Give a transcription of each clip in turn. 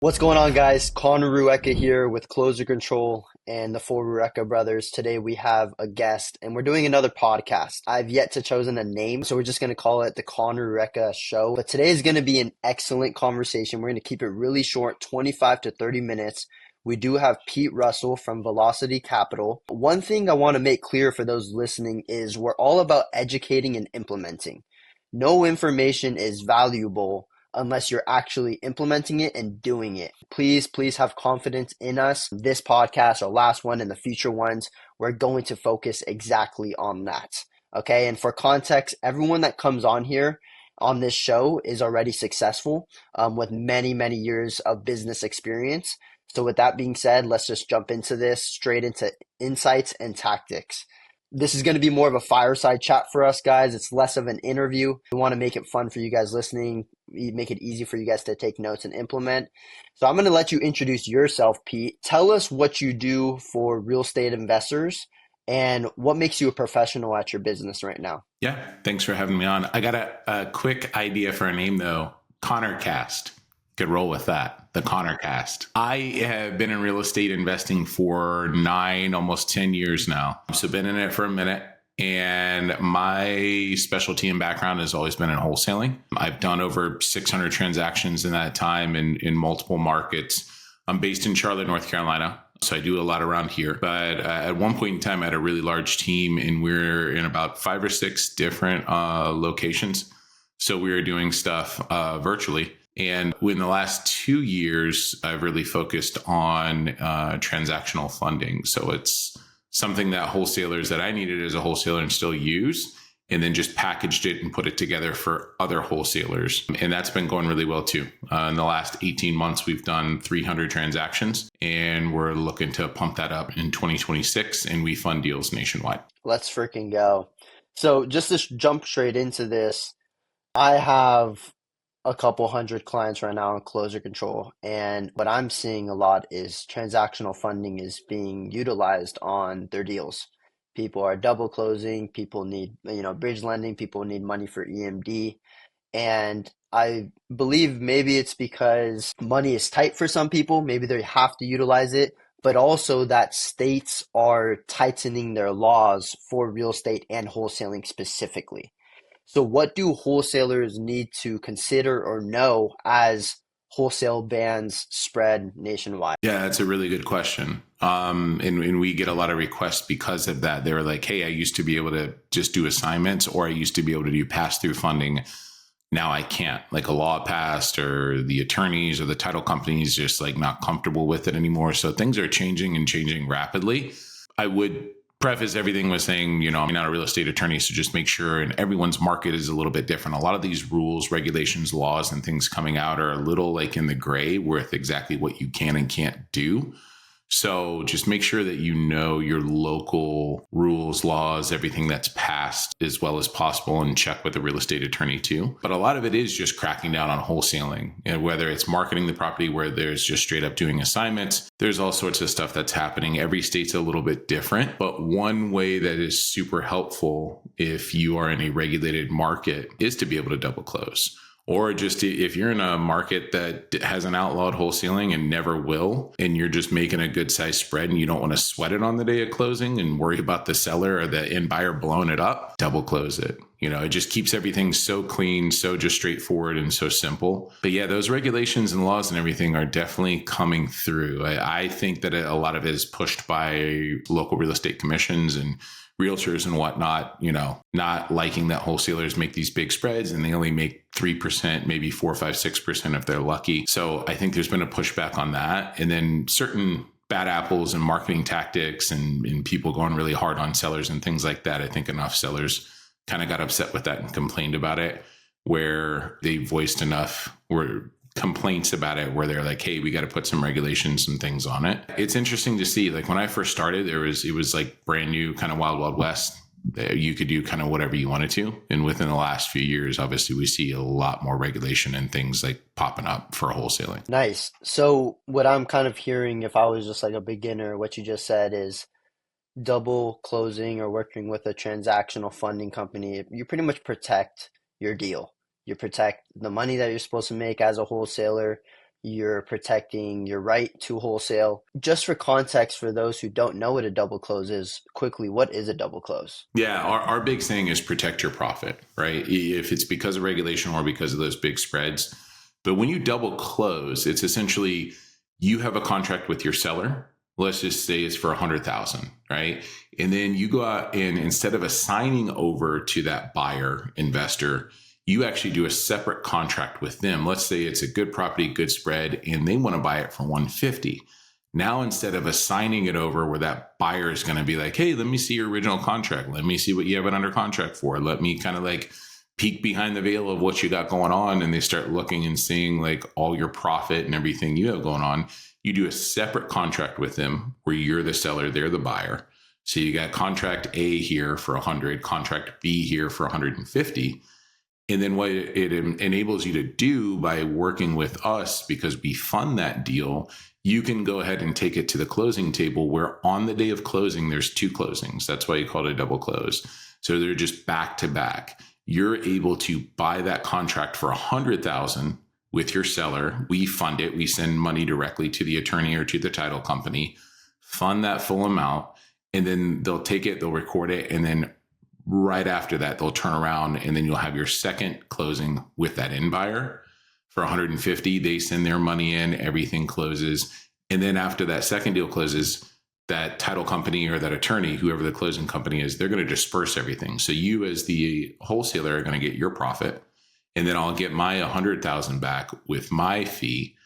What's going on, guys? Conner Rueca here with Closer Control and the four Rueca brothers. Today we have a guest and we're doing another podcast. I've yet to chosen a name, so we're just going to call it the Conner Rueca Show. But today is going to be an excellent conversation. We're going to keep it really short, 25 to 30 minutes. We do have Pete Russell from Velocity Capital. One thing I want to make clear for those listening is we're all about educating and implementing. No information is valuable unless you're actually implementing it and doing it. Please have confidence in us. This podcast, our last one and the future ones, we're going to focus exactly on that. Okay. And for context, everyone that comes on here on this show is already successful with many years of business experience. So with that being said, let's just jump into this straight into insights and tactics. This is going to be more of a fireside chat for us, guys. It's less of an interview. We want to make it fun for you guys listening, make it easy for you guys to take notes and implement. So I'm going to let you introduce yourself, Pete. Tell us what you do for real estate investors and what makes you a professional at your business right now. Yeah, thanks for having me on. I got a quick idea for a name, though. Conner Cast. Could roll with that. The Conner Cast. I have been in real estate investing for 9, almost 10 years now. So been in it for a minute. And my specialty and background has always been in wholesaling. I've done over 600 transactions in that time in multiple markets. I'm based in Charlotte, North Carolina. So I do a lot around here. But at one point in time, I had a really large team and we're in about 5 or 6 different locations. So we were doing stuff virtually. And in the last 2 years, I've really focused on transactional funding. So it's something that wholesalers that I needed as a wholesaler and still use, and then just packaged it and put it together for other wholesalers. And that's been going really well too. In the last 18 months, we've done 300 transactions and we're looking to pump that up in 2026 and we fund deals nationwide. Let's freaking go. So just to jump straight into this, I have a couple hundred clients right now in Closer Control. And what I'm seeing a lot is transactional funding is being utilized on their deals. People are double closing, people need, bridge lending, people need money for EMD. And I believe maybe it's because money is tight for some people, maybe they have to utilize it, but also that states are tightening their laws for real estate and wholesaling specifically. So what do wholesalers need to consider or know as wholesale bans spread nationwide? Yeah, that's a really good question. And we get a lot of requests because of that. They were like, hey, I used to be able to just do assignments or I used to be able to do pass-through funding. Now I can't. Like a law passed or the attorneys or the title companies just like not comfortable with it anymore. So things are changing and changing rapidly. I would preface everything with saying, I'm not a real estate attorney, so just make sure, and everyone's market is a little bit different. A lot of these rules, regulations, laws, and things coming out are a little like in the gray with exactly what you can and can't do. So just make sure that you know your local rules, laws, everything that's passed as well as possible, and check with a real estate attorney too. But a lot of it is just cracking down on wholesaling, and whether it's marketing the property where there's just straight up doing assignments. There's all sorts of stuff that's happening. Every state's a little bit different, but one way that is super helpful if you are in a regulated market is to be able to double close. Or just if you're in a market that hasn't outlawed wholesaling and never will, and you're just making a good size spread and you don't want to sweat it on the day of closing and worry about the seller or the end buyer blowing it up, double close it. It just keeps everything so clean, so just straightforward and so simple. But yeah, those regulations and laws and everything are definitely coming through. I think that a lot of it is pushed by local real estate commissions and realtors and whatnot, not liking that wholesalers make these big spreads and they only make 3%, maybe 4, 5, 6% if they're lucky. So I think there's been a pushback on that. And then certain bad apples and marketing tactics and people going really hard on sellers and things like that. I think enough sellers kind of got upset with that and complained about it, where they voiced enough complaints about it where they're like, hey, we got to put some regulations and things on it. It's interesting to see, like when I first started, it was like brand new, kind of wild west. You could do kind of whatever you wanted to. And within the last few years, obviously we see a lot more regulation and things like popping up for wholesaling. Nice. So what I'm kind of hearing, if I was just like a beginner, what you just said is double closing or working with a transactional funding company, you pretty much protect your deal. You protect the money that you're supposed to make as a wholesaler. you're protecting your right to wholesale. Just for context, for those who don't know what a double close is, quickly, what is a double close? Yeah, our big thing is protect your profit, right? If it's because of regulation or because of those big spreads. But when you double close, it's essentially you have a contract with your seller. Let's just say it's for 100,000, right? And then you go out and instead of assigning over to that buyer investor, you actually do a separate contract with them. Let's say it's a good property, good spread, and they want to buy it for 150. Now, instead of assigning it over where that buyer is going to be like, hey, let me see your original contract. Let me see what you have it under contract for. Let me kind of like peek behind the veil of what you got going on. And they start looking and seeing like all your profit and everything you have going on. You do a separate contract with them where you're the seller, they're the buyer. So you got contract A here for 100, contract B here for 150. And then what it enables you to do by working with us, because we fund that deal, you can go ahead and take it to the closing table where on the day of closing, there's two closings. That's why you call it a double close. So they're just back to back. You're able to buy that contract for 100,000 with your seller. We fund it. We send money directly to the attorney or to the title company, fund that full amount, and then they'll take it, they'll record it, and then right after that, they'll turn around and then you'll have your second closing with that end buyer for 150. They send their money in, everything closes. And then after that second deal closes, that title company or that attorney, whoever the closing company is, they're going to disperse everything. So you as the wholesaler are going to get your profit. And then I'll get my 100,000 back with my fee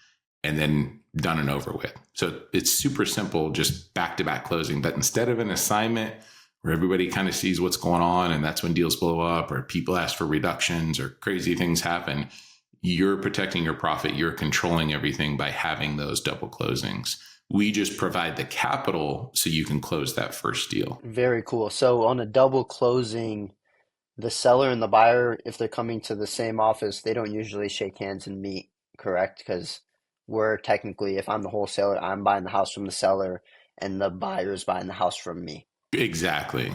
and then done and over with. So it's super simple, just back-to-back closing. But instead of an assignment where everybody kind of sees what's going on and that's when deals blow up or people ask for reductions or crazy things happen, you're protecting your profit. You're controlling everything by having those double closings. We just provide the capital so you can close that first deal. Very cool. So on a double closing, the seller and the buyer, if they're coming to the same office, they don't usually shake hands and meet, correct? Because we're technically, if I'm the wholesaler, I'm buying the house from the seller and the buyer's buying the house from me. Exactly.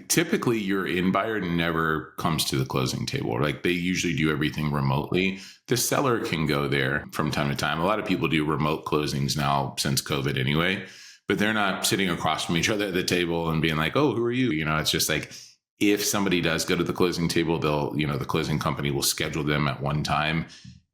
Typically, your in buyer never comes to the closing table. Like they usually do everything remotely. The seller can go there from time to time. A lot of people do remote closings now since COVID anyway, but they're not sitting across from each other at the table and being like, oh, who are you? You know, it's just like if somebody does go to the closing table, they'll, the closing company will schedule them at one time.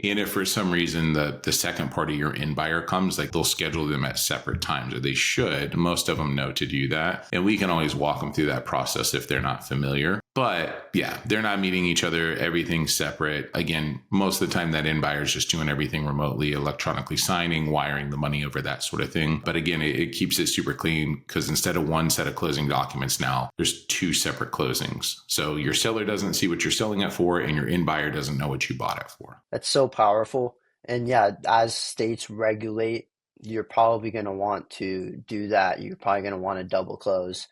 And if for some reason the second party, your in buyer comes, like they'll schedule them at separate times, or they should. Most of them know to do that. And we can always walk them through that process if they're not familiar. But yeah, they're not meeting each other. Everything's separate. Again, most of the time that in buyer is just doing everything remotely, electronically signing, wiring the money over, that sort of thing. But again, it keeps it super clean because instead of one set of closing documents now, there's two separate closings. So your seller doesn't see what you're selling it for and your in buyer doesn't know what you bought it for. That's so powerful. And yeah, as states regulate, you're probably going to want to do that. You're probably going to want to double close.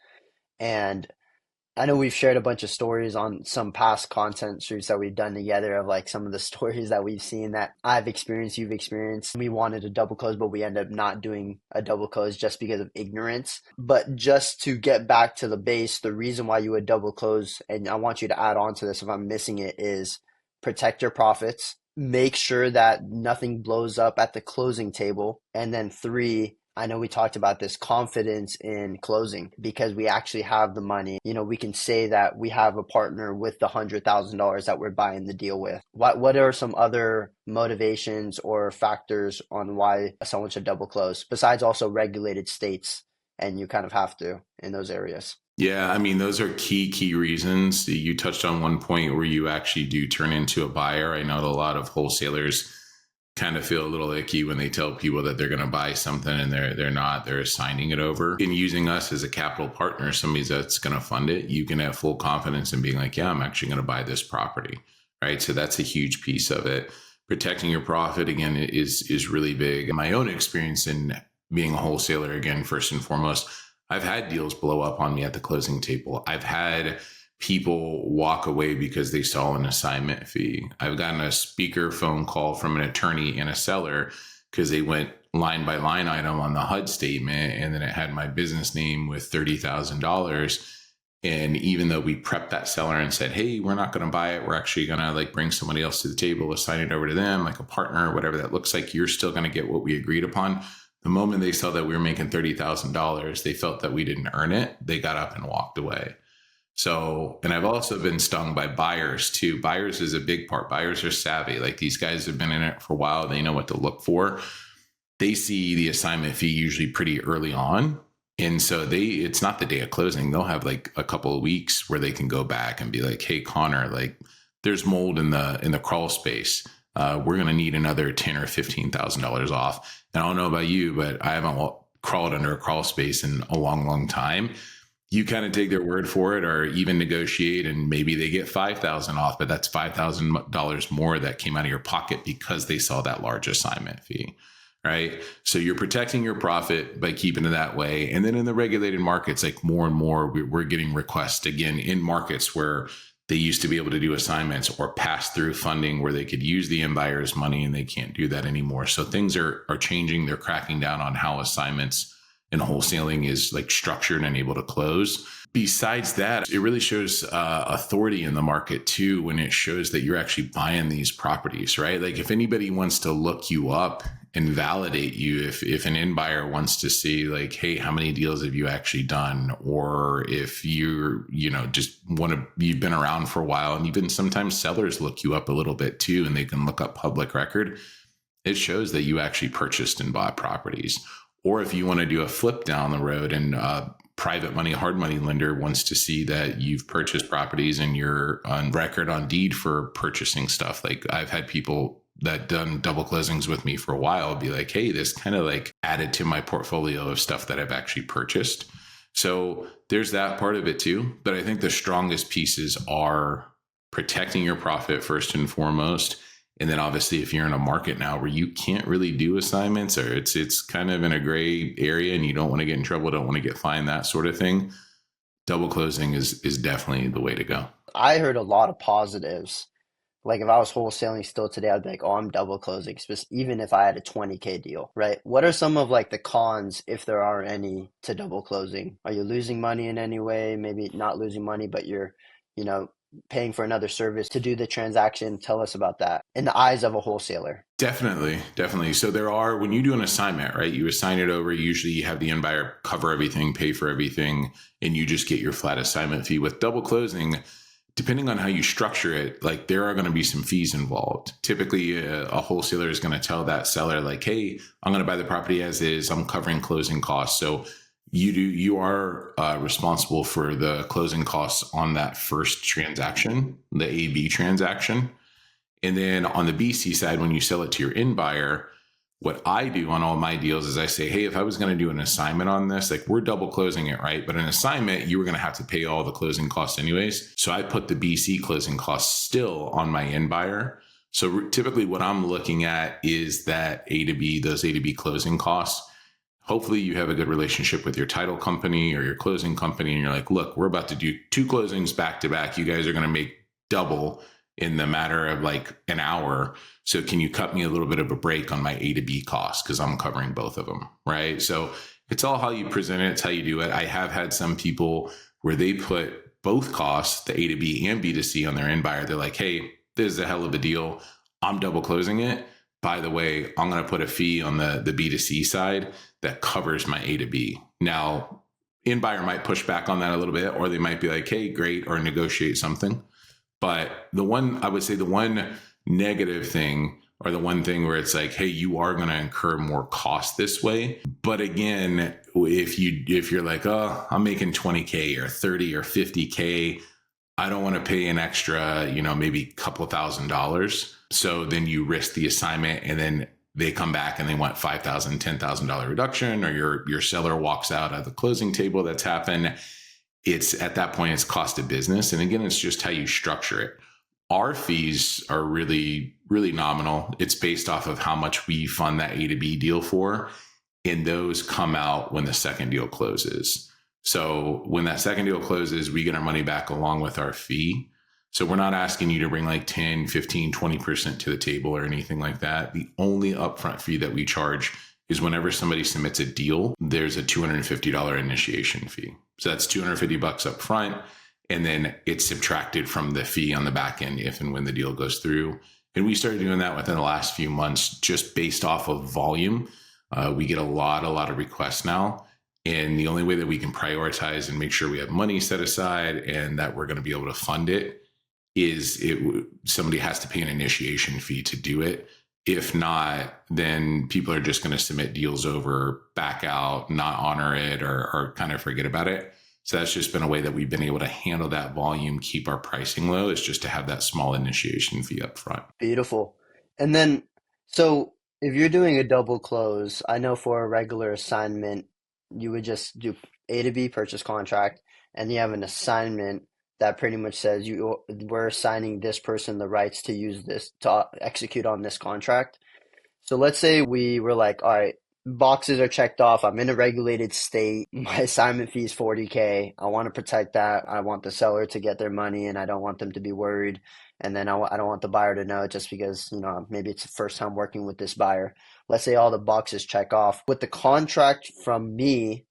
And I know we've shared a bunch of stories on some past content shoots that we've done together of like some of the stories that we've seen that I've experienced, you've experienced. We wanted a double close, but we ended up not doing a double close just because of ignorance. But just to get back to the base, the reason why you would double close, and I want you to add on to this if I'm missing it, is protect your profits, make sure that nothing blows up at the closing table, and then 3, I know we talked about this, confidence in closing, because we actually have the money. We can say that we have a partner with the $100,000 that we're buying the deal with. What are some other motivations or factors on why someone should double close, besides also regulated states, and you kind of have to in those areas? Yeah, I mean, those are key reasons. You touched on one point where you actually do turn into a buyer. I know a lot of wholesalers kind of feel a little icky when they tell people that they're going to buy something and they're not, they're assigning it over. In using us as a capital partner, somebody that's going to fund it, you can have full confidence in being like, yeah, I'm actually going to buy this property, right? So that's a huge piece of it. Protecting your profit, again, is really big. In my own experience in being a wholesaler, again, first and foremost, I've had deals blow up on me at the closing table. I've had people walk away because they saw an assignment fee. I've gotten a speaker phone call from an attorney and a seller because they went line by line item on the HUD statement, and then it had my business name with $30,000. And even though we prepped that seller and said, hey, we're not going to buy it, we're actually going to like bring somebody else to the table, assign it over to them, like a partner or whatever that looks like, you're still going to get what we agreed upon. The moment they saw that we were making $30,000, they felt that we didn't earn it. They got up and walked away. So, and I've also been stung by buyers too. Buyers is a big part. Buyers are savvy. Like these guys have been in it for a while. They know what to look for. They see the assignment fee usually pretty early on. And so it's not the day of closing. They'll have like a couple of weeks where they can go back and be like, hey, Conner, like there's mold in the crawl space. We're going to need another $10,000 or $15,000 off. And I don't know about you, but I haven't crawled under a crawl space in a long, long time. You kind of take their word for it or even negotiate, and maybe they get $5,000 off, but that's $5,000 more that came out of your pocket because they saw that large assignment fee. Right. So you're protecting your profit by keeping it that way. And then in the regulated markets, like more and more, we're getting requests again in markets where they used to be able to do assignments or pass through funding where they could use the end buyer's money, and they can't do that anymore. So things are changing. They're cracking down on how assignments and wholesaling is like structured and able to close. Besides that, it really shows authority in the market too, when it shows that you're actually buying these properties, right? Like if anybody wants to look you up and validate you, if an end buyer wants to see like, hey, how many deals have you actually done? Or if you've been around for a while, and even sometimes sellers look you up a little bit too, and they can look up public record. It shows that you actually purchased and bought properties. Or if you want to do a flip down the road and private money, hard money lender wants to see that you've purchased properties and you're on record on deed for purchasing stuff. Like I've had people that done double closings with me for a while be like, hey, this kind of like added to my portfolio of stuff that I've actually purchased. So there's that part of it too. But I think the strongest pieces are protecting your profit first and foremost. And then obviously if you're in a market now where you can't really do assignments, or it's kind of in a gray area and you don't want to get in trouble, don't want to get fined, that sort of thing, double closing is definitely the way to go. I heard a lot of positives. Like if I was wholesaling still today, I'd be like, oh, I'm double closing, even if I had a 20K deal, right? What are some of like the cons, if there are any, to double closing? Are you losing money in any way? Maybe not losing money, but you're, paying for another service to do the transaction. Tell us about that in the eyes of a wholesaler. Definitely. So when you do an assignment, right, you assign it over, usually you have the end buyer cover everything, pay for everything, and you just get your flat assignment fee. With double closing, depending on how you structure it, like there are going to be some fees involved. Typically a wholesaler is going to tell that seller like, hey, I'm going to buy the property as is, I'm covering closing costs. So you are responsible for the closing costs on that first transaction, the AB transaction. And then on the BC side, when you sell it to your end buyer, what I do on all my deals is I say, hey, if I was going to do an assignment on this, like we're double closing it, right? But an assignment, you were going to have to pay all the closing costs anyways. So I put the BC closing costs still on my end buyer. So typically what I'm looking at is that those A to B closing costs. Hopefully you have a good relationship with your title company or your closing company. And you're like, look, we're about to do 2 closings back to back. You guys are going to make double in the matter of like an hour. So can you cut me a little bit of a break on my A to B costs? Because I'm covering both of them, right? So it's all how you present it. It's how you do it. I have had some people where they put both costs, the A to B and B to C, on their end buyer. They're like, hey, this is a hell of a deal. I'm double closing it. By the way, I'm going to put a fee on the B to C side that covers my A to B. Now, end buyer might push back on that a little bit, or they might be like, hey, great, or negotiate something. But the one negative thing, or the one thing where it's like, hey, you are going to incur more cost this way. But again, if you're like, oh, I'm making 20K or 30 or 50K, I don't want to pay an extra, maybe a couple of $1,000s. So then you risk the assignment, and then they come back and they want $5,000, $10,000 reduction, or your seller walks out at the closing table. That's happened. It's at that point, it's cost of business. And again, it's just how you structure it. Our fees are really, really nominal. It's based off of how much we fund that A to B deal for. And those come out when the second deal closes. So when that second deal closes, we get our money back along with our fee. So we're not asking you to bring like 10, 15, 20% to the table or anything like that. The only upfront fee that we charge is whenever somebody submits a deal, there's a $250 initiation fee. So that's $250 up front. And then it's subtracted from the fee on the back end if and when the deal goes through. And we started doing that within the last few months, just based off of volume. We get a lot of requests now. And the only way that we can prioritize and make sure we have money set aside and that we're going to be able to fund it is somebody has to pay an initiation fee to do it. If not, then people are just going to submit deals over, back out, not honor it, or kind of forget about it. So that's just been a way that we've been able to handle that volume, keep our pricing low, is just to have that small initiation fee up front. Beautiful. And then, so if you're doing a double close, I know for a regular assignment, you would just do A to B purchase contract, and you have an assignment that pretty much says we're assigning this person the rights to use this to execute on this contract. So let's say we were like, all right, boxes are checked off. I'm in a regulated state. My assignment fee is $40K. I want to protect that. I want the seller to get their money, and I don't want them to be worried. And then I don't want the buyer to know just because, maybe it's the first time working with this buyer. Let's say all the boxes check off. With the contract from me,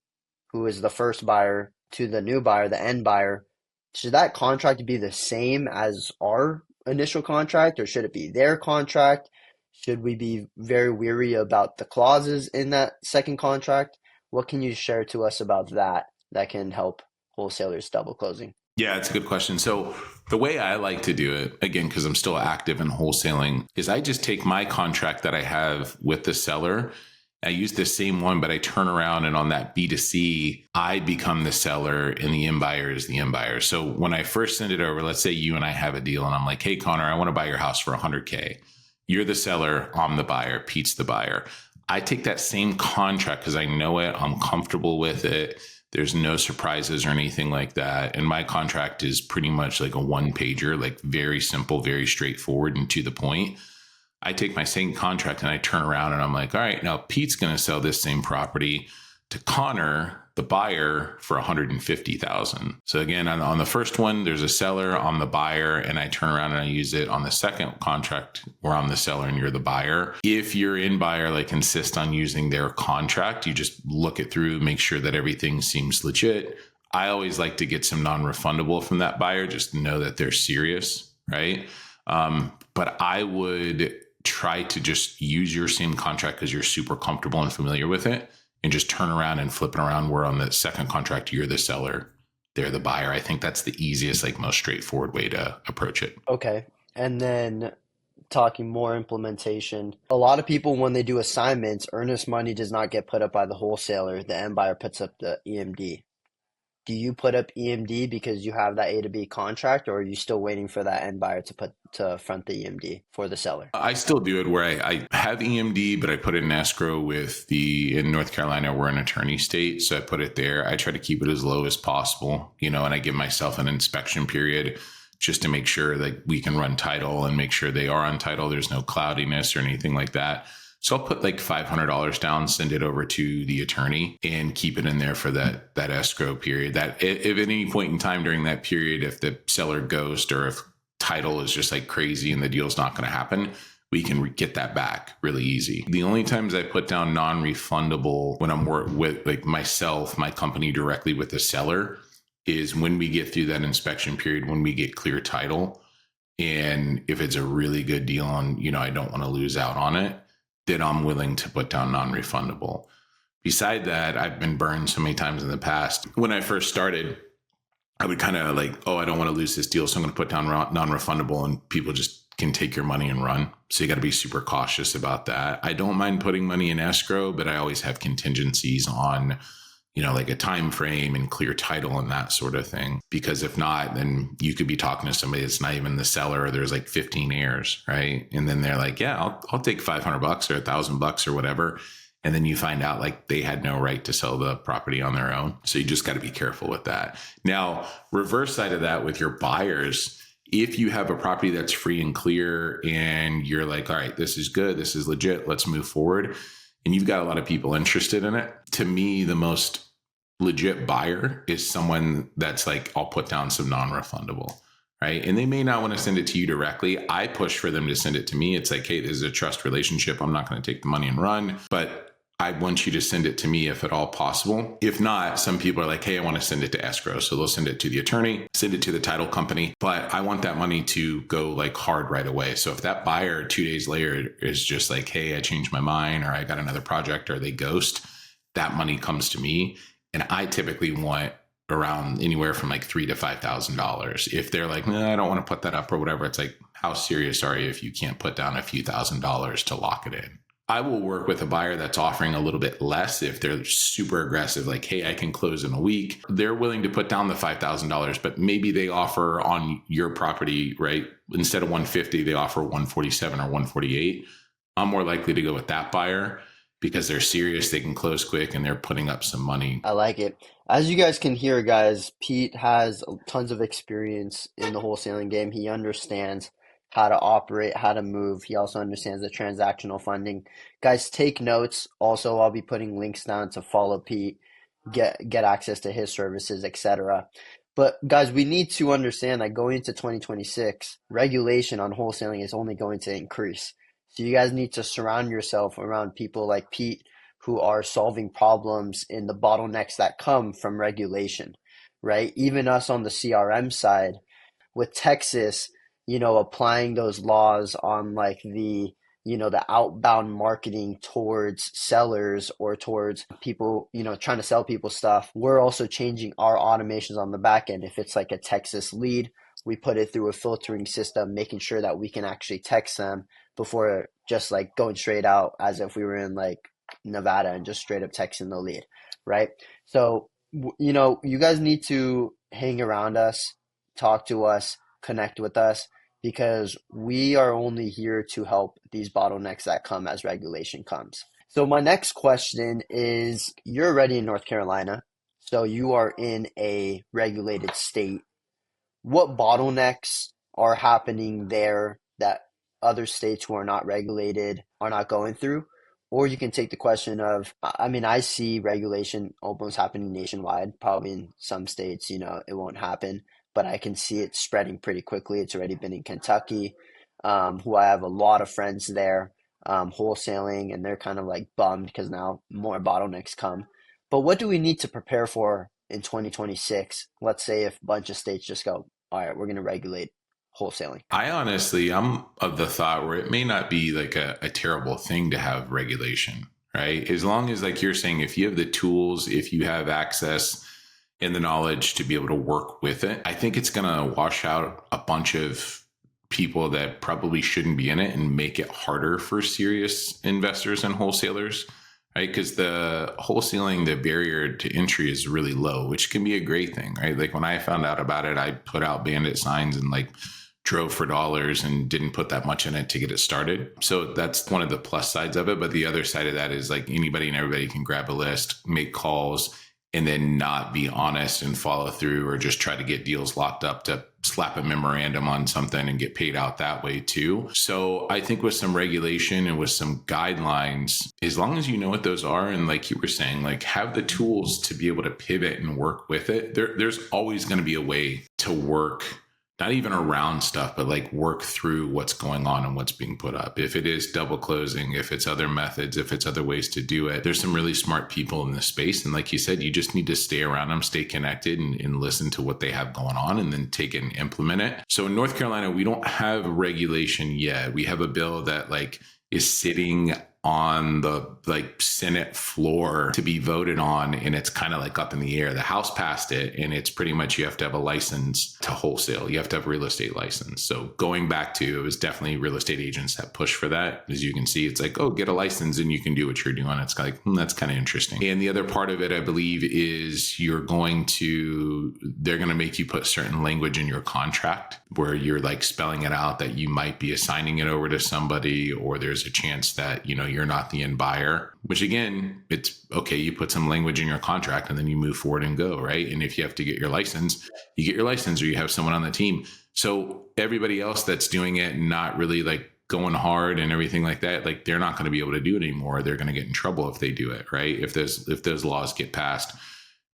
who is the first buyer, to the new buyer, the end buyer, should that contract be the same as our initial contract, or should it be their contract? Should we be very weary about the clauses in that second contract? What can you share to us about that can help wholesalers double closing? Yeah, it's a good question. So the way I like to do it, again, because I'm still active in wholesaling, is I just take my contract that I have with the seller. I use the same one, but I turn around and on that B2C, I become the seller and the end buyer is the end buyer. So when I first send it over, let's say you and I have a deal and I'm like, hey, Conner, I want to buy your house for $100K. You're the seller, I'm the buyer, Pete's the buyer. I take that same contract because I know it, I'm comfortable with it. There's no surprises or anything like that. And my contract is pretty much like a one pager, like very simple, very straightforward and to the point. I take my same contract and I turn around and I'm like, all right, now Pete's going to sell this same property to Conner, the buyer, for $150,000. So again, on the first one, there's a seller, I'm the buyer, and I turn around and I use it on the second contract where I'm the seller and you're the buyer. If your end buyer insist on using their contract, you just look it through, make sure that everything seems legit. I always like to get some non-refundable from that buyer, just to know that they're serious, right? But I would try to just use your same contract because you're super comfortable and familiar with it, and just turn around and flip it around where on the second contract, you're the seller, they're the buyer. I think that's the easiest, most straightforward way to approach it. Okay. And then talking more implementation, a lot of people, when they do assignments, earnest money does not get put up by the wholesaler. The end buyer puts up the EMD. Do you put up EMD because you have that A to B contract, or are you still waiting for that end buyer to front the EMD for the seller? I still do it where I have EMD, but I put it in escrow in North Carolina, we're an attorney state. So I put it there. I try to keep it as low as possible, and I give myself an inspection period just to make sure that we can run title and make sure they are on title. There's no cloudiness or anything like that. So I'll put $500 down, send it over to the attorney, and keep it in there for that escrow period. That if at any point in time during that period, if the seller ghosts or if title is just crazy and the deal's not going to happen, we can get that back really easy. The only times I put down non-refundable when I'm with myself, my company directly with the seller, is when we get through that inspection period, when we get clear title. And if it's a really good deal and, I don't want to lose out on it, then I'm willing to put down non-refundable. Beside that, I've been burned so many times in the past. When I first started, I would kind of I don't want to lose this deal, so I'm going to put down non-refundable, and people just can take your money and run. So you got to be super cautious about that. I don't mind putting money in escrow, but I always have contingencies on, a time frame and clear title and that sort of thing. Because if not, then you could be talking to somebody that's not even the seller, or there's 15 heirs, right? And then they're like, yeah, I'll take $500 or $1,000 or whatever. And then you find out they had no right to sell the property on their own. So you just got to be careful with that. Now, reverse side of that with your buyers, if you have a property that's free and clear and you're like, all right, this is good, this is legit, let's move forward, and you've got a lot of people interested in it, to me, the most legit buyer is someone that's I'll put down some non-refundable, right? And they may not want to send it to you directly. I push for them to send it to me. It's hey, this is a trust relationship. I'm not going to take the money and run, but I want you to send it to me if at all possible. If not, some people are like, hey, I want to send it to escrow. So they'll send it to the attorney, send it to the title company, but I want that money to go like hard right away. So if that buyer 2 days later is just like, hey, I changed my mind, or I got another project, or they ghost, that money comes to me. And I typically want around anywhere from like $3,000 to $5,000. If they're like, no, I don't want to put that up or whatever, it's like, how serious are you if you can't put down a few $1,000s to lock it in? I will work with a buyer that's offering a little bit less if they're super aggressive, like, hey, I can close in a week. They're willing to put down the $5,000, but maybe they offer on your property, right? Instead of 150, they offer 147 or 148. I'm more likely to go with that buyer because they're serious, they can close quick, and they're putting up some money. I like it. As you guys can hear, guys, Pete has tons of experience in the wholesaling game. He understands how to operate, how to move. He also understands the transactional funding. Guys, take notes. Also, I'll be putting links down to follow Pete, get access to his services, etc. But guys, we need to understand that going into 2026, regulation on wholesaling is only going to increase. So you guys need to surround yourself around people like Pete who are solving problems in the bottlenecks that come from regulation, right? Even us on the CRM side with Texas, applying those laws on like the outbound marketing towards sellers or towards people, trying to sell people stuff. We're also changing our automations on the back end. If it's like a Texas lead, we put it through a filtering system, making sure that we can actually text them before just like going straight out as if we were in like Nevada and just straight up texting the lead, right? So, you guys need to hang around us, talk to us, connect with us, because we are only here to help these bottlenecks that come as regulation comes. So my next question is, you're already in North Carolina, so you are in a regulated state. What bottlenecks are happening there that other states who are not regulated are not going through? Or you can take the question of, I mean, I see regulation almost happening nationwide. Probably in some states, it won't happen, but I can see it spreading pretty quickly. It's already been in Kentucky, who I have a lot of friends there, wholesaling, and they're kind of like bummed because now more bottlenecks come. But what do we need to prepare for in 2026? Let's say if a bunch of states just go, all right, we're going to regulate wholesaling. I'm of the thought where it may not be like a terrible thing to have regulation, right? As long as, like you're saying, if you have the tools, if you have access and the knowledge to be able to work with it, I think it's going to wash out a bunch of people that probably shouldn't be in it and make it harder for serious investors and wholesalers, right? Because the wholesaling, the barrier to entry is really low, which can be a great thing, right? Like when I found out about it, I put out bandit signs and like drove for dollars and didn't put that much in it to get it started. So that's one of the plus sides of it. But the other side of that is like anybody and everybody can grab a list, make calls, and then not be honest and follow through, or just try to get deals locked up to slap a memorandum on something and get paid out that way too. So I think with some regulation and with some guidelines, as long as you know what those are, and like you were saying, like have the tools to be able to pivot and work with it, there's always going to be a way to work, not even around stuff, but like work through what's going on and what's being put up. If it is double closing, if it's other methods, if it's other ways to do it, there's some really smart people in this space. And like you said, you just need to stay around them, stay connected, and listen to what they have going on, and then take it and implement it. So in North Carolina, we don't have regulation yet. We have a bill that like is sitting on the like Senate floor to be voted on, and it's kind of like up in the air. The House passed it, and it's pretty much you have to have a license to wholesale. You have to have a real estate license. So going back to, it was definitely real estate agents that push for that. As you can see, it's like, oh, get a license and you can do what you're doing. It's like, that's kind of interesting. And the other part of it, I believe, is they're going to make you put certain language in your contract where you're like spelling it out that you might be assigning it over to somebody, or there's a chance that, you're not the end buyer, which again, it's okay. You put some language in your contract and then you move forward and go, right? And if you have to get your license, you get your license, or you have someone on the team. So everybody else that's doing it and not really like going hard and everything like that, like they're not going to be able to do it anymore. They're going to get in trouble if they do it, right? If those laws get passed.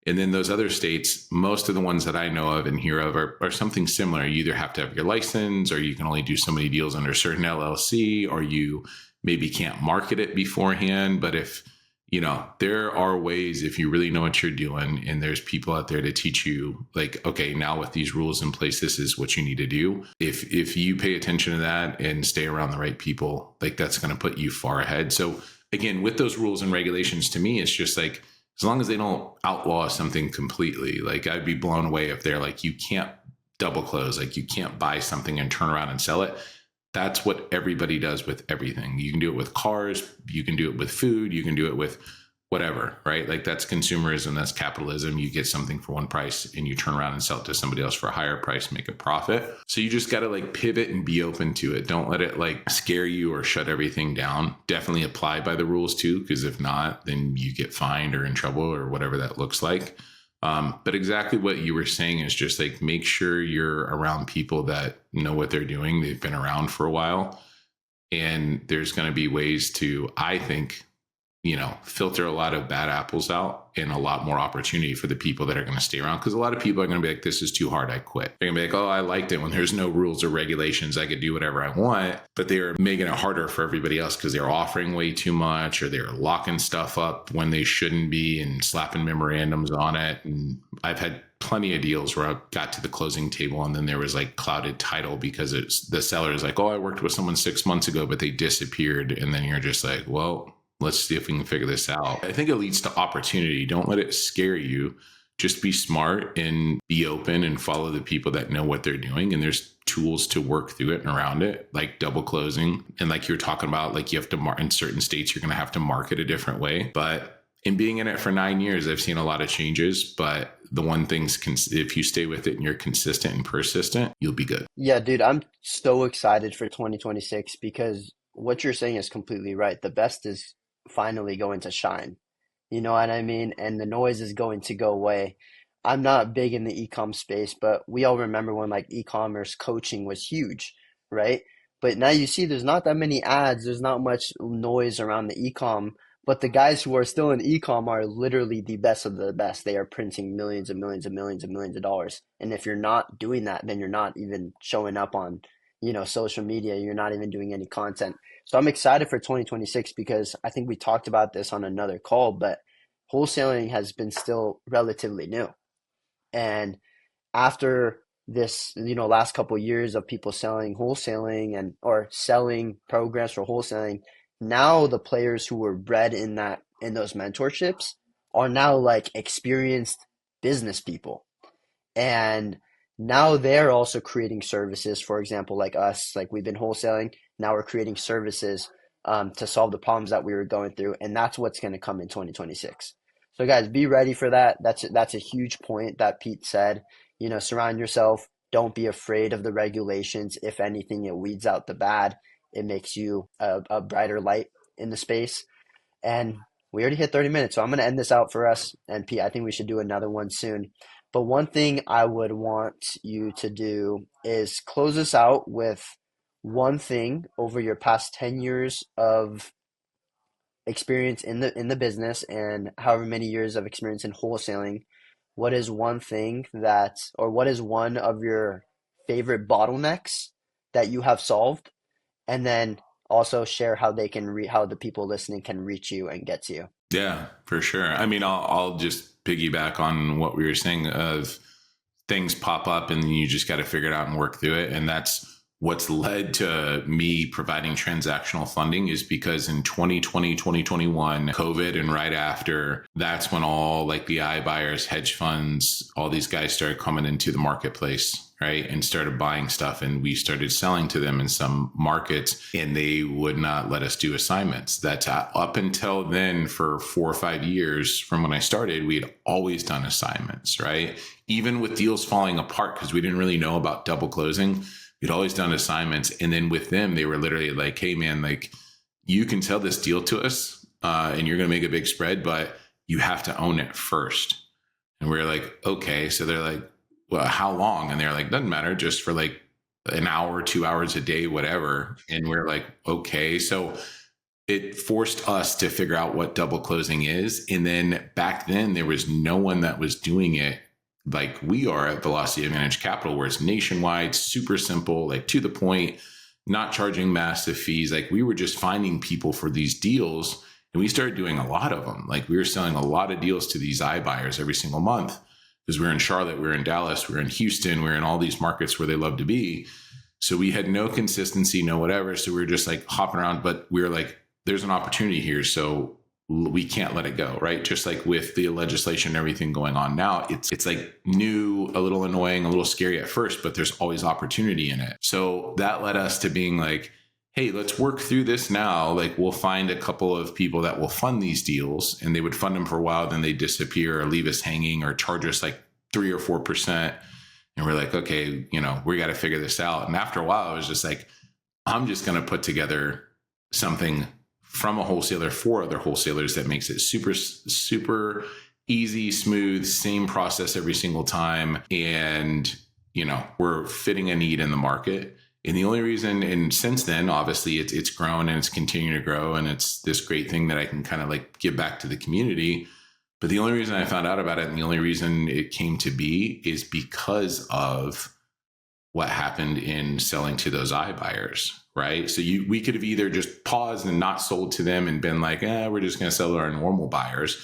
And then those other states, most of the ones that I know of and hear of are something similar. You either have to have your license, or you can only do so many deals under a certain LLC, or you maybe can't market it beforehand. But if there are ways if you really know what you're doing and there's people out there to teach you like, okay, now with these rules in place, this is what you need to do. If you pay attention to that and stay around the right people, like that's going to put you far ahead. So again, with those rules and regulations, to me, it's just like, as long as they don't outlaw something completely, like I'd be blown away if they're like, you can't double close, like you can't buy something and turn around and sell it. That's what everybody does with everything. You can do it with cars, you can do it with food, you can do it with whatever, right? Like that's consumerism, that's capitalism. You get something for one price and you turn around and sell it to somebody else for a higher price, make a profit. So you just got to like pivot and be open to it. Don't let it like scare you or shut everything down. Definitely apply by the rules too, because if not, then you get fined or in trouble or whatever that looks like. But exactly what you were saying is just like, make sure you're around people that know what they're doing. They've been around for a while. And there's going to be ways to, I think, filter a lot of bad apples out and a lot more opportunity for the people that are going to stay around. Because a lot of people are going to be like, this is too hard, I quit. They're going to be like, oh, I liked it when there's no rules or regulations. I could do whatever I want. But they are making it harder for everybody else because they're offering way too much or they're locking stuff up when they shouldn't be and slapping memorandums on it. And I've had plenty of deals where I got to the closing table and then there was like clouded title because it's the seller is like, oh, I worked with someone 6 months ago, but they disappeared. And then you're just like, well, let's see if we can figure this out. I think it leads to opportunity. Don't let it scare you. Just be smart and be open and follow the people that know what they're doing. And there's tools to work through it and around it, like double closing. And like you're talking about, like you have to in certain states, you're going to have to market a different way. But in being in it for 9 years, I've seen a lot of changes. But the one thing's, if you stay with it and you're consistent and persistent, you'll be good. Yeah, dude, I'm so excited for 2026 because what you're saying is completely right. The best is finally going to shine. You know what I mean? And the noise is going to go away. I'm not big in the e-com space, but we all remember when like e-commerce coaching was huge, right? But now you see there's not that many ads, there's not much noise around the e-com, but the guys who are still in e-com are literally the best of the best. They are printing millions and millions and millions and millions of dollars. And if you're not doing that, then you're not even showing up on, social media. You're not even doing any content. So I'm excited for 2026 because I think we talked about this on another call, but wholesaling has been still relatively new. And after this, last couple of years of people selling wholesaling and or selling programs for wholesaling, now the players who were bred in those mentorships are now like experienced business people. And now they're also creating services, for example, like us, like we've been wholesaling. Now we're creating services to solve the problems that we were going through. And that's what's going to come in 2026. So guys, be ready for that. That's a huge point that Pete said. Surround yourself. Don't be afraid of the regulations. If anything, it weeds out the bad. It makes you a brighter light in the space. And we already hit 30 minutes, so I'm going to end this out for us. And Pete, I think we should do another one soon. But one thing I would want you to do is close us out with one thing over your past 10 years of experience in the business and however many years of experience in wholesaling. What is one thing or what is one of your favorite bottlenecks that you have solved? And then also share how they can how the people listening can reach you and get to you. Yeah, for sure. I mean, I'll just piggyback on what we were saying of things pop up and you just got to figure it out and work through it. And that's what's led to me providing transactional funding is because in 2020, 2021, COVID and right after, that's when all like the iBuyers, hedge funds, all these guys started coming into the marketplace, right? And started buying stuff. And we started selling to them in some markets and they would not let us do assignments. That's up until then for 4 or 5 years from when I started, we had always done assignments, right? Even with deals falling apart because we didn't really know about double closing. We'd always done assignments. And then with them, they were literally like, hey, man, like you can sell this deal to us and you're going to make a big spread, but you have to own it first. And we're like, okay. So they're like, well, how long? And they're like, doesn't matter, just for like an hour, 2 hours a day, whatever. And we're like, okay. So it forced us to figure out what double closing is. And then back then there was no one that was doing it like we are at Velocity Advantage Capital, where it's nationwide, super simple, like to the point, not charging massive fees. Like we were just finding people for these deals And we started doing a lot of them. Like we were selling a lot of deals to these iBuyers every single month because we were in Charlotte, we were in Dallas, we were in Houston, we were in all these markets where they love to be. So we had no consistency, no whatever. So we were just like hopping around, but we were like, there's an opportunity here. So we can't let it go, right? Just like with the legislation and everything going on now, it's like new, a little annoying, a little scary at first, but there's always opportunity in it. So that led us to being like, hey, let's work through this now. Like we'll find a couple of people that will fund these deals, and they would fund them for a while, then they disappear or leave us hanging or charge us like 3 or 4%. And we're like, okay, we got to figure this out. And after a while, I was just like, I'm just going to put together something from a wholesaler for other wholesalers that makes it super, super easy, smooth, same process every single time. And, we're fitting a need in the market. And the only reason, and since then, obviously it's grown and it's continuing to grow. And it's this great thing that I can kind of like give back to the community. But the only reason I found out about it and the only reason it came to be is because of what happened in selling to those iBuyers, right? So we could have either just paused and not sold to them and been like, we're just going to sell to our normal buyers.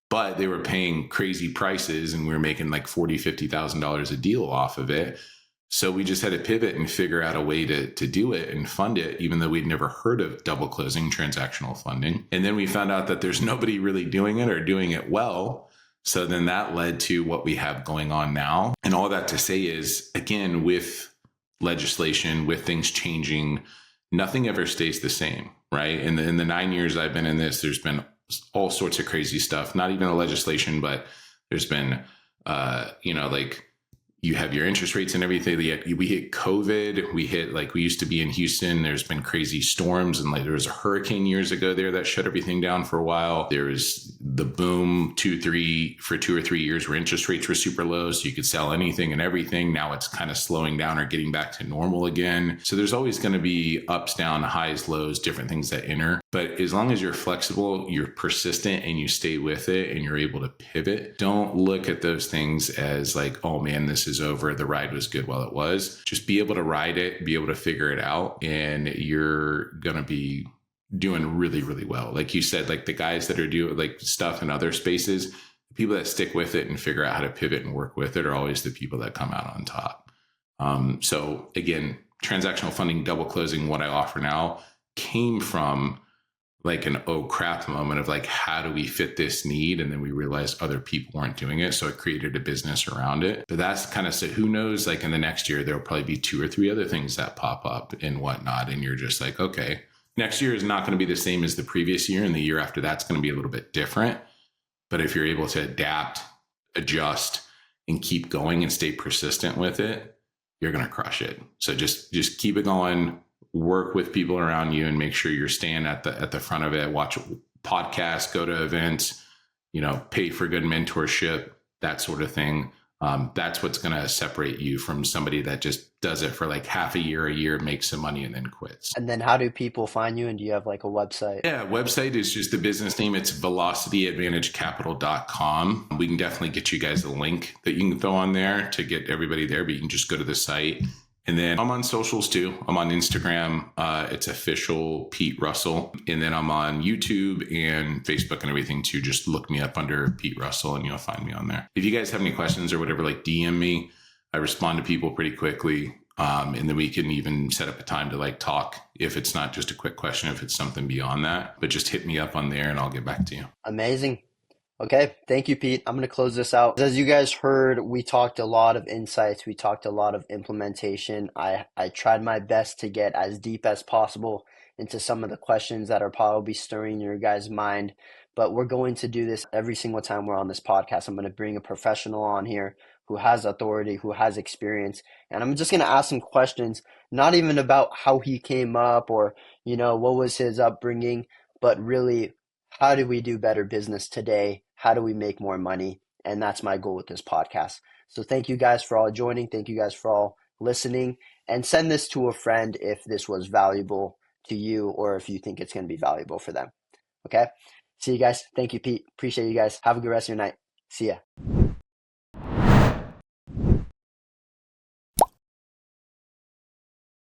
But they were paying crazy prices and we were making like $40,000, $50,000 a deal off of it. So we just had to pivot and figure out a way to do it and fund it, even though we'd never heard of double closing transactional funding. And then we found out that there's nobody really doing it or doing it well. So then that led to what we have going on now. And all that to say is, again, with legislation, with things changing, nothing ever stays the same, right? In the 9 years I've been in this, there's been all sorts of crazy stuff, not even the legislation, but there's been, like you have your interest rates and everything. We hit COVID. We used to be in Houston. There's been crazy storms, and like there was a hurricane years ago there that shut everything down for a while. There was the boom 2 or 3 years where interest rates were super low. So you could sell anything and everything. Now it's kind of slowing down or getting back to normal again. So there's always going to be ups, down, highs, lows, different things that enter. But as long as you're flexible, you're persistent and you stay with it and you're able to pivot, don't look at those things as like, oh man, this is over. The ride was good while it was. Just be able to ride it, be able to figure it out, and you're going to be doing really, really well. Like you said, like the guys that are doing like stuff in other spaces, the people that stick with it and figure out how to pivot and work with it are always the people that come out on top. So again, transactional funding, double closing, what I offer now came from like an oh crap moment of like, how do we fit this need? And then we realized other people weren't doing it. So it created a business around it. But that's kind of, so who knows, like in the next year, there'll probably be 2 or 3 other things that pop up and whatnot. And you're just like, okay, next year is not going to be the same as the previous year. And the year after that's going to be a little bit different. But if you're able to adapt, adjust, and keep going and stay persistent with it, you're going to crush it. So just keep it going. Work with people around you and make sure you're staying at the front of it. Watch podcasts, go to events, pay for good mentorship, that sort of thing. That's what's going to separate you from somebody that just does it for like half a year, makes some money and then quits. And then how do people find you? And do you have like a website? Yeah, website is just the business name. It's velocityadvantagecapital.com. We can definitely get you guys a link that you can throw on there to get everybody there, but you can just go to the site. And then I'm on socials too. I'm on Instagram. It's official Pete Russell. And then I'm on YouTube and Facebook and everything too. Just look me up under Pete Russell and you'll find me on there. If you guys have any questions or whatever, like DM me. I respond to people pretty quickly. And then we can even set up a time to like talk if it's not just a quick question, if it's something beyond that. But just hit me up on there and I'll get back to you. Amazing. Okay, thank you, Pete. I'm going to close this out. As you guys heard, we talked a lot of insights. We talked a lot of implementation. I tried my best to get as deep as possible into some of the questions that are probably stirring your guys' mind. But we're going to do this every single time we're on this podcast. I'm going to bring a professional on here who has authority, who has experience. And I'm just going to ask some questions, not even about how he came up or, what was his upbringing, but really, how do we do better business today? How do we make more money? And that's my goal with this podcast. So thank you guys for all joining. Thank you guys for all listening. And send this to a friend if this was valuable to you or if you think it's going to be valuable for them. Okay? See you guys. Thank you, Pete. Appreciate you guys. Have a good rest of your night. See ya.